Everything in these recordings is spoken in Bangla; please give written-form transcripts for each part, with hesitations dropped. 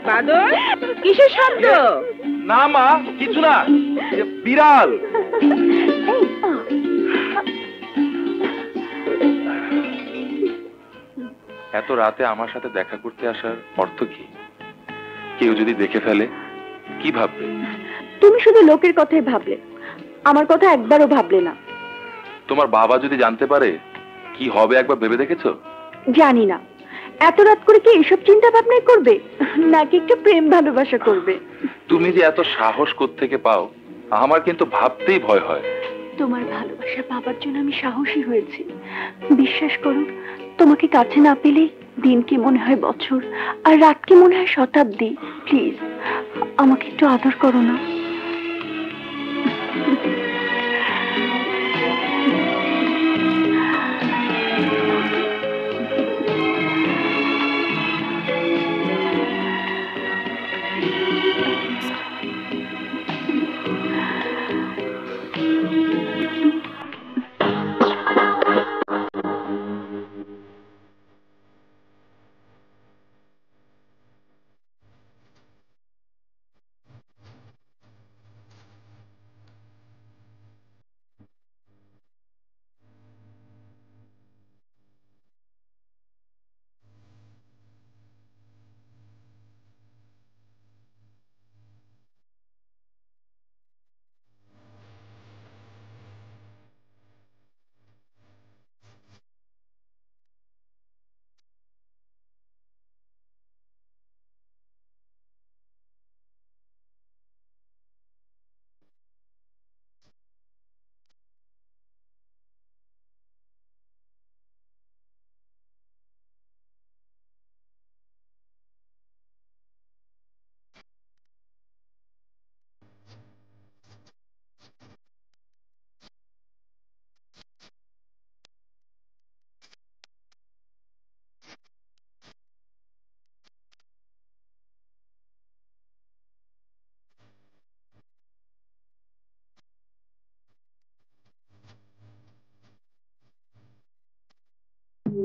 বাদল, কিসের শব্দ? না মা, কিছু না, বিড়াল। এত রাতে আমার সাথে দেখা করতে আসার অর্থ কি? কেউ যদি দেখে ফেলে কি ভাববে? তুমি শুধু লোকের কথাই ভাবলে, আমার কথা একবারও ভাবলে না। তোমার বাবা যদি জানতে পারে কি হবে একবার ভেবে দেখেছো? জানি না এত রাত করে কি এসব চিন্তা ভাবনাই করবে, নাকি একটু প্রেম ভালোবাসা করবে। তুমি যে এত সাহস কোত্থেকে পাও আমার কিন্তু ভাবতেই ভয় হয়। তোমার ভালোবাসা পাবার জন্য আমি সাহসী হয়েছি। বিশ্বাস করো, তোমাকে কাছে না পেলে দিন কি মনে হয় বছর, আর রাত কি মনে হয় শতাব্দী। প্লিজ আমাকে একটু আদর করো না।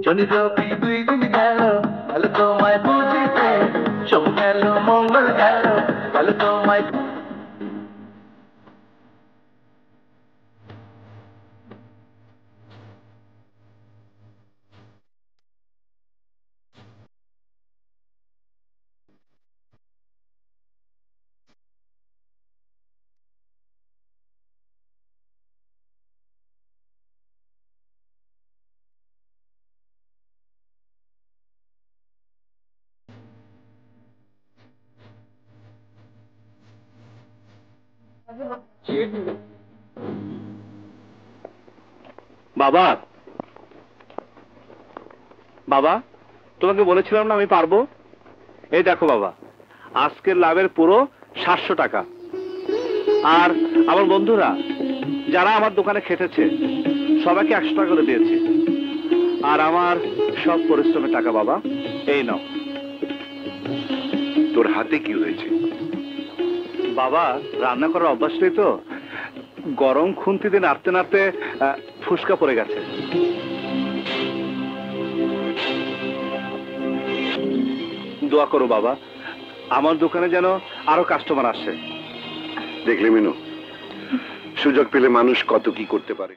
শনিত দুই দিন গেল, ভালো তোমায় বুঝিতে, সোম গেল মঙ্গল গেল, ভালো তোমায়। বাবা, বাবা, তোমাকে বলেছিলাম না আমি পারবো। এই দেখো বাবা, আজকের লাভের পুরো 700 টাকা। আর আমার বন্ধুরা যারা আমার দোকানে খেটেছে সবাইকে 100 টাকা করে দিয়েছি। আর আমার সব পরিশ্রমের টাকা বাবা, এই নাও। তোর হাতে কি হয়েছে? বাবা, রান্না করার অভ্যাস নেই তো, গরম খুন্তিতে নাড়তে নাড়তে ফুসকা পড়ে গেছে। দোয়া করো বাবা, আমার দোকানে যেন আরো কাস্টমার আসে। দেখলে মিনু, সুযোগ পেলে মানুষ কত কি করতে পারে।